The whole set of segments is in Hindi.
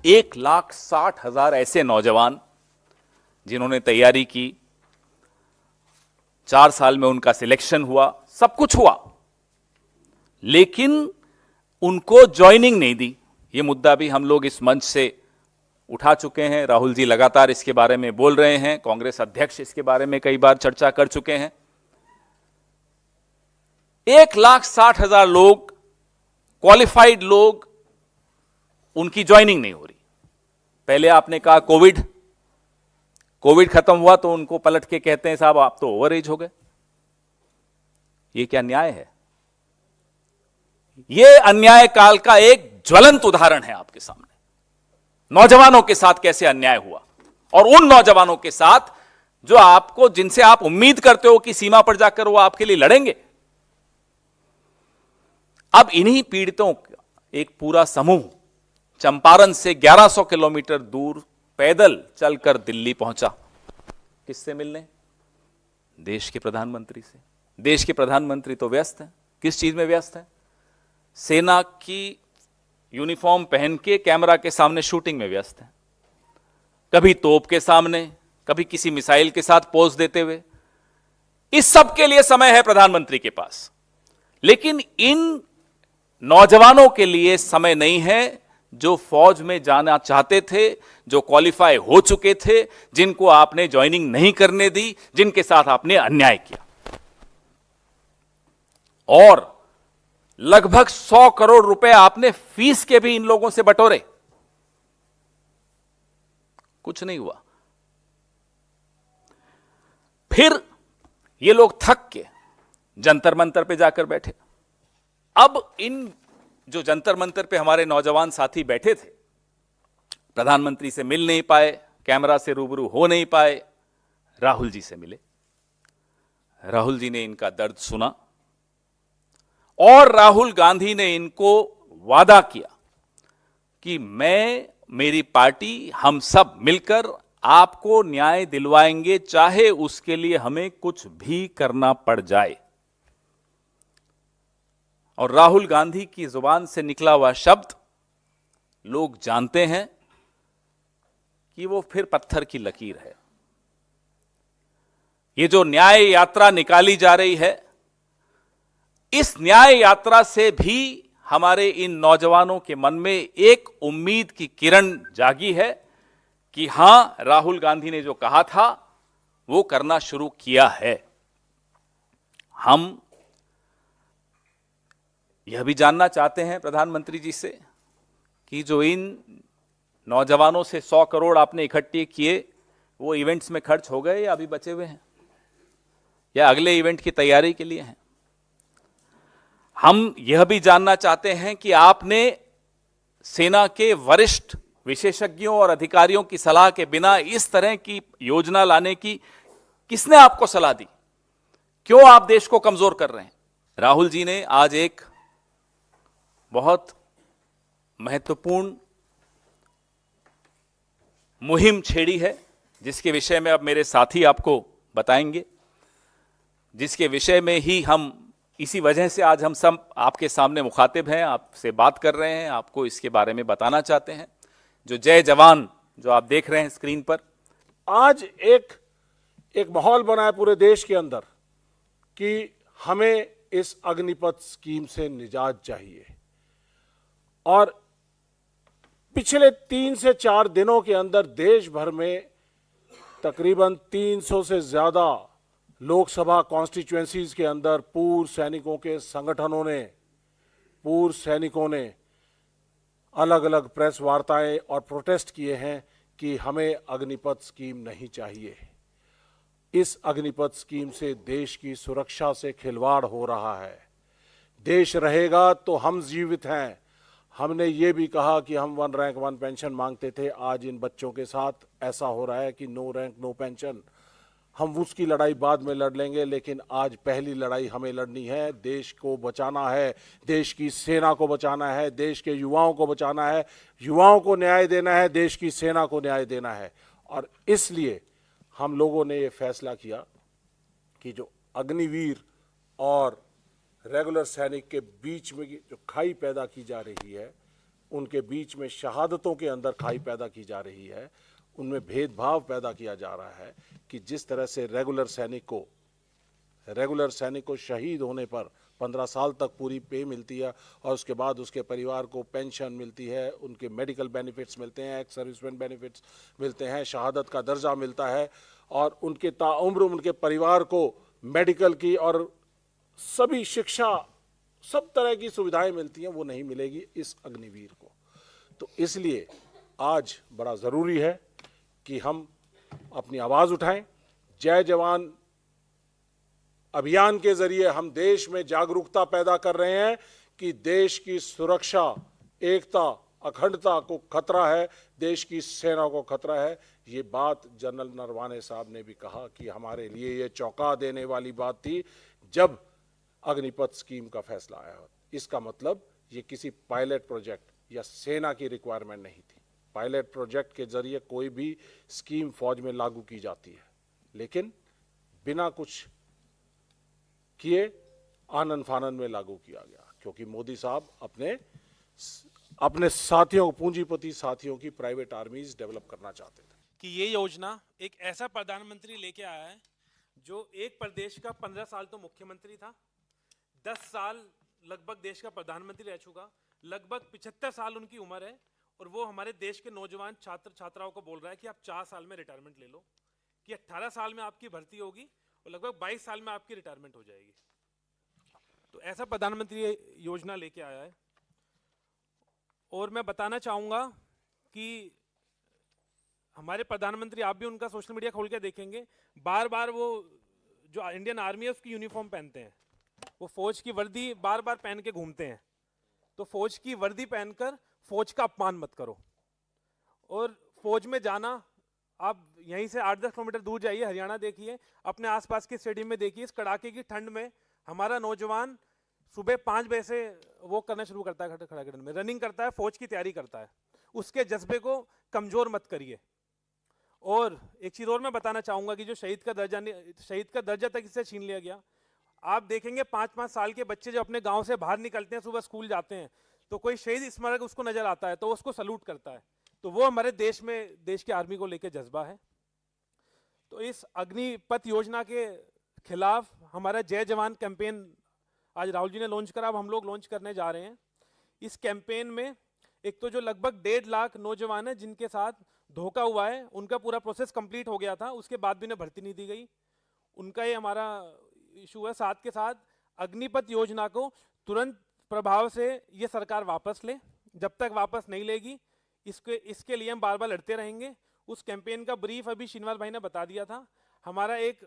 1,60,000 ऐसे नौजवान जिन्होंने तैयारी की, 4 साल में उनका सिलेक्शन हुआ, सब कुछ हुआ, लेकिन उनको ज्वाइनिंग नहीं दी। यह मुद्दा भी हम लोग इस मंच से उठा चुके हैं। राहुल जी लगातार इसके बारे में बोल रहे हैं, कांग्रेस अध्यक्ष इसके बारे में कई बार चर्चा कर चुके हैं। 1,60,000 लोग, क्वालिफाइड लोग, उनकी ज्वाइनिंग नहीं हो रही। पहले आपने कहा कोविड खत्म हुआ तो उनको पलट के कहते हैं साहब आप तो ओवर एज हो गए। यह क्या न्याय है? यह अन्याय काल का एक ज्वलंत उदाहरण है आपके सामने। नौजवानों के साथ कैसे अन्याय हुआ, और उन नौजवानों के साथ जो आपको, जिनसे आप उम्मीद करते हो कि सीमा पर जाकर वो आपके लिए लड़ेंगे। अब इन्हीं पीड़ितों का एक पूरा समूह चंपारण से 1100 किलोमीटर दूर पैदल चलकर दिल्ली पहुंचा। किससे मिलने? देश के प्रधानमंत्री से। देश के प्रधानमंत्री तो व्यस्त हैं। किस चीज में व्यस्त हैं? सेना की यूनिफॉर्म पहन के कैमरा के सामने शूटिंग में व्यस्त हैं। कभी तोप के सामने, कभी किसी मिसाइल के साथ पोज देते हुए। इस सब के लिए समय है प्रधानमंत्री के पास, लेकिन इन नौजवानों के लिए समय नहीं है जो फौज में जाना चाहते थे, जो क्वालिफाई हो चुके थे, जिनको आपने ज्वाइनिंग नहीं करने दी, जिनके साथ आपने अन्याय किया। और लगभग 100 करोड़ रुपए आपने फीस के भी इन लोगों से बटोरे। कुछ नहीं हुआ। फिर ये लोग थक के जंतर मंतर पे जाकर बैठे। अब इन जो जंतर मंतर पे हमारे नौजवान साथी बैठे थे, प्रधानमंत्री से मिल नहीं पाए, कैमरा से रूबरू हो नहीं पाए, राहुल जी से मिले। राहुल जी ने इनका दर्द सुना और राहुल गांधी ने इनको वादा किया कि मैं, मेरी पार्टी, हम सब मिलकर आपको न्याय दिलवाएंगे, चाहे उसके लिए हमें कुछ भी करना पड़ जाए। और राहुल गांधी की जुबान से निकला हुआ शब्द लोग जानते हैं कि वो फिर पत्थर की लकीर है। ये जो न्याय यात्रा निकाली जा रही है, इस न्याय यात्रा से भी हमारे इन नौजवानों के मन में एक उम्मीद की किरण जागी है कि हां, राहुल गांधी ने जो कहा था वो करना शुरू किया है। हम यह भी जानना चाहते हैं प्रधानमंत्री जी से कि जो इन नौजवानों से 100 करोड़ आपने इकट्ठे किए, वो इवेंट्स में खर्च हो गए या अभी बचे हुए हैं, या अगले इवेंट की तैयारी के लिए हैं। हम यह भी जानना चाहते हैं कि आपने सेना के वरिष्ठ विशेषज्ञों और अधिकारियों की सलाह के बिना इस तरह की योजना लाने की किसने आपको सलाह दी? क्यों आप देश को कमजोर कर रहे हैं? राहुल जी ने आज एक बहुत महत्वपूर्ण मुहिम छेड़ी है, जिसके विषय में अब मेरे साथी आपको बताएंगे, जिसके विषय में ही हम, इसी वजह से आज हम सब आपके सामने मुखातिब हैं, आपसे बात कर रहे हैं, आपको इसके बारे में बताना चाहते हैं। जो जय जवान जो आप देख रहे हैं स्क्रीन पर, आज एक माहौल बना है पूरे देश के अंदर कि हमें इस अग्निपथ स्कीम से निजात चाहिए। और पिछले 3 से 4 दिनों के अंदर देश भर में तकरीबन 300 से ज्यादा लोकसभा कॉन्स्टिट्यूएंसीज के अंदर पूर्व सैनिकों के संगठनों ने, पूर्व सैनिकों ने अलग अलग प्रेस वार्ताएं और प्रोटेस्ट किए हैं कि हमें अग्निपथ स्कीम नहीं चाहिए। इस अग्निपथ स्कीम से देश की सुरक्षा से खिलवाड़ हो रहा है। देश रहेगा तो हम जीवित हैं। हमने ये भी कहा कि हम 1 रैंक 1 पेंशन मांगते थे, आज इन बच्चों के साथ ऐसा हो रहा है कि नो रैंक नो पेंशन। हम उसकी लड़ाई बाद में लड़ लेंगे, लेकिन आज पहली लड़ाई हमें लड़नी है। देश को बचाना है, देश की सेना को बचाना है, देश के युवाओं को बचाना है, युवाओं को न्याय देना है, देश की सेना को न्याय देना है। और इसलिए हम लोगों ने ये फैसला किया कि जो अग्निवीर और रेगुलर सैनिक के बीच में जो खाई पैदा की जा रही है, उनके बीच में शहादतों के अंदर खाई पैदा की जा रही है, उनमें भेदभाव पैदा किया जा रहा है कि जिस तरह से रेगुलर सैनिक को शहीद होने पर 15 साल तक पूरी पे मिलती है और उसके बाद उसके परिवार को पेंशन मिलती है, उनके मेडिकल बेनिफिट्स मिलते हैं, एक्स सर्विसमैन बेनिफिट्स मिलते हैं, शहादत का दर्जा मिलता है और उनके ताउम्र उनके परिवार को मेडिकल की और सभी शिक्षा, सब तरह की सुविधाएं मिलती हैं, वो नहीं मिलेगी इस अग्निवीर को। तो इसलिए आज बड़ा ज़रूरी है कि हम अपनी आवाज़ उठाएं। जय जवान अभियान के जरिए हम देश में जागरूकता पैदा कर रहे हैं कि देश की सुरक्षा, एकता, अखंडता को खतरा है, देश की सेना को खतरा है। ये बात जनरल नरवाने साहब ने भी कहा कि हमारे लिए ये चौंका देने वाली बात थी जब अग्निपथ स्कीम का फैसला आया। इसका मतलब ये किसी पायलट प्रोजेक्ट या सेना की रिक्वायरमेंट नहीं थी। पायलट प्रोजेक्ट के जरिए कोई भी स्कीम फौज में लागू की जाती है, लेकिन बिना कुछ किए आनन फानन में लागू किया गया, क्योंकि मोदी साहब अपने साथियों, पूंजीपति साथियों की प्राइवेट आर्मीज डेवलप करना चाहते थे। कि ये योजना एक ऐसा प्रधानमंत्री लेके आया है जो एक प्रदेश का 15 साल तो मुख्यमंत्री था, 10 साल लगभग देश का प्रधानमंत्री रह चुका, लगभग 75 साल उनकी उम्र है और वो हमारे देश के नौजवान छात्र छात्राओं को बोल रहा है कि आप 4 साल में रिटायरमेंट ले लो, कि 18 साल में आपकी भर्ती होगी और लगभग 22 साल में आपकी रिटायरमेंट हो जाएगी। तो ऐसा प्रधानमंत्री योजना लेके आया है। और मैं बताना चाहूँगा कि हमारे प्रधानमंत्री, आप भी उनका सोशल मीडिया खोल के देखेंगे, बार बार वो जो इंडियन आर्मी है उसकी यूनिफॉर्म पहनते हैं, वो फौज की वर्दी बार बार पहन के घूमते हैं। तो फौज की वर्दी पहनकर फौज का अपमान मत करो। और फौज में जाना, आप यहीं से 8-10 किलोमीटर दूर जाइए, हरियाणा देखिए, अपने आसपास के स्टेडियम में देखिए, इस कड़ाके की ठंड में हमारा नौजवान सुबह 5 बजे से वो करना शुरू करता है, खड़ा ठंड में रनिंग करता है, फौज की तैयारी करता है। उसके जज्बे को कमजोर मत करिए। और एक चीज और मैं बताना चाहूंगा कि जो शहीद का दर्जा तक इससे छीन लिया गया। आप देखेंगे 5-5 साल के बच्चे जो अपने गांव से बाहर निकलते हैं, सुबह स्कूल जाते हैं, तो कोई शहीद स्मारक उसको नजर आता है तो उसको सलूट करता है। तो वो हमारे देश में देश की आर्मी को लेकर जज्बा है। तो इस अग्निपथ योजना के खिलाफ हमारा जय जवान कैंपेन आज राहुल जी ने लॉन्च करा, अब हम लोग लॉन्च करने जा रहे हैं। इस कैंपेन में एक तो जो लगभग 1.5 लाख नौजवान है जिनके साथ धोखा हुआ है, उनका पूरा प्रोसेस कंप्लीट हो गया था, उसके बाद भी उन्हें भर्ती नहीं दी गई, उनका ये हमारा इशू है। साथ के साथ अग्निपथ योजना को तुरंत प्रभाव से ये सरकार वापस ले, जब तक वापस नहीं लेगी इसके लिए हम बार बार लड़ते रहेंगे। उस कैंपेन का ब्रीफ अभी श्रीनिवास भाई ने बता दिया था। हमारा एक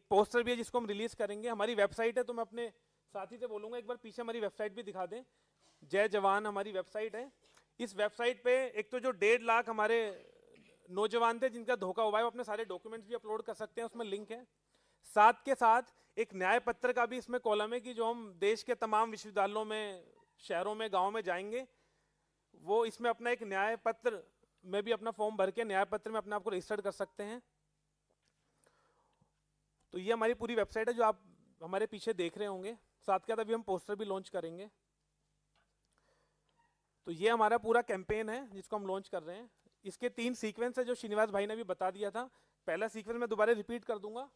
पोस्टर भी है जिसको हम रिलीज करेंगे। हमारी वेबसाइट है, तो मैं अपने साथी से बोलूंगा एक बार पीछे हमारी वेबसाइट भी दिखा दें। जय जवान हमारी वेबसाइट है। इस वेबसाइट पे एक तो जो 1.5 लाख हमारे नौजवान थे जिनका धोखा हुआ है, वो अपने सारे डॉक्यूमेंट्स भी अपलोड कर सकते हैं, उसमें लिंक है। साथ के साथ एक न्याय पत्र का भी इसमें कॉलम है कि जो हम देश के तमाम विश्वविद्यालयों में, शहरों में, गाँव में जाएंगे, वो इसमें अपना एक न्याय पत्र में भी अपना फॉर्म भर के न्याय पत्र में अपने आप को रजिस्टर्ड कर सकते हैं। तो ये हमारी पूरी वेबसाइट है जो आप हमारे पीछे देख रहे होंगे। साथ के साथ अभी हम पोस्टर भी लॉन्च करेंगे। तो ये हमारा पूरा कैंपेन है जिसको हम लॉन्च कर रहे हैं। इसके 3 सीक्वेंस है जो श्रीनिवास भाई ने भी बता दिया था। पहला सीक्वेंस मैं दोबारा रिपीट कर दूंगा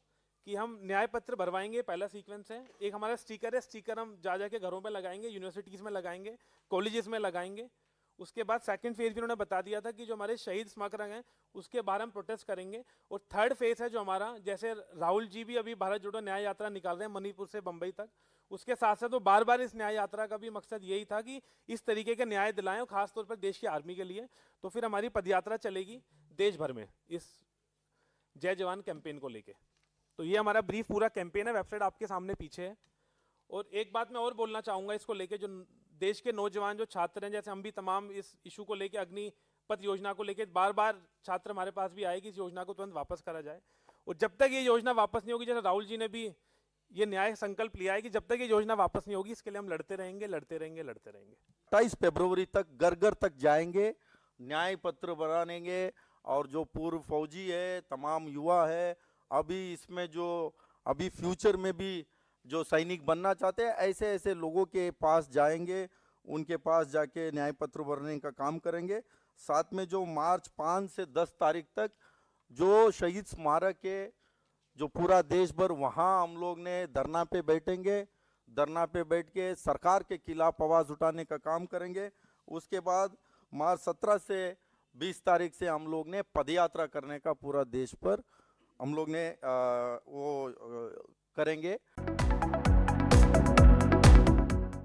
कि हम न्याय पत्र भरवाएंगे, पहला सीक्वेंस है। एक हमारा स्टिकर है, स्टिकर हम जा के घरों पे लगाएंगे, यूनिवर्सिटीज में लगाएंगे, कॉलेजेस में लगाएंगे। उसके बाद सेकंड फेज भी उन्होंने बता दिया था कि जो हमारे शहीद स्मारक हैं उसके बाहर हम प्रोटेस्ट करेंगे। और थर्ड फेज है जो हमारा, जैसे राहुल जी भी अभी भारत जोड़ो न्याय यात्रा निकाल रहे हैं मणिपुर से बंबई तक, उसके साथ साथ वो बार बार इस न्याय यात्रा का भी मकसद यही था कि इस तरीके के न्याय दिलाएं, और खासतौर पर देश की आर्मी के लिए। तो फिर हमारी पदयात्रा चलेगी देश भर में इस जय जवान कैंपेन को लेके। तो ये हमारा ब्रीफ पूरा कैंपेन है, वेबसाइट आपके सामने पीछे है। और एक बात मैं और बोलना चाहूंगा इसको लेके, जो देश के नौजवान जो छात्र हैं, जैसे हम भी तमाम इस इशू को लेके, अग्निपथ योजना को लेके बार बार छात्र हमारे पास भी आए कि इस योजना को तुरंत वापस करा जाए। और जब तक ये योजना वापस नहीं होगी, जैसे राहुल जी ने भी ये न्याय संकल्प लिया है कि जब तक ये योजना वापस नहीं होगी इसके लिए हम लड़ते रहेंगे, लड़ते रहेंगे, लड़ते रहेंगे। 28 फरवरी तक घर घर तक जाएंगे, न्याय पत्र बनाएंगे। और जो पूर्व फौजी है, तमाम युवा है, अभी इसमें जो अभी फ्यूचर में भी जो सैनिक बनना चाहते हैं, ऐसे ऐसे लोगों के पास जाएंगे, उनके पास जाके न्याय पत्र भरने का काम करेंगे। साथ में जो मार्च 5 से 10 तारीख तक जो शहीद स्मारक है, जो पूरा देश भर, वहाँ हम लोग ने धरना पे बैठेंगे। धरना पे बैठ के सरकार के खिलाफ आवाज़ उठाने का काम करेंगे। उसके बाद मार्च 17 से 20 तारीख से हम लोग ने पदयात्रा करने का पूरा देश पर हम लोग ने करेंगे।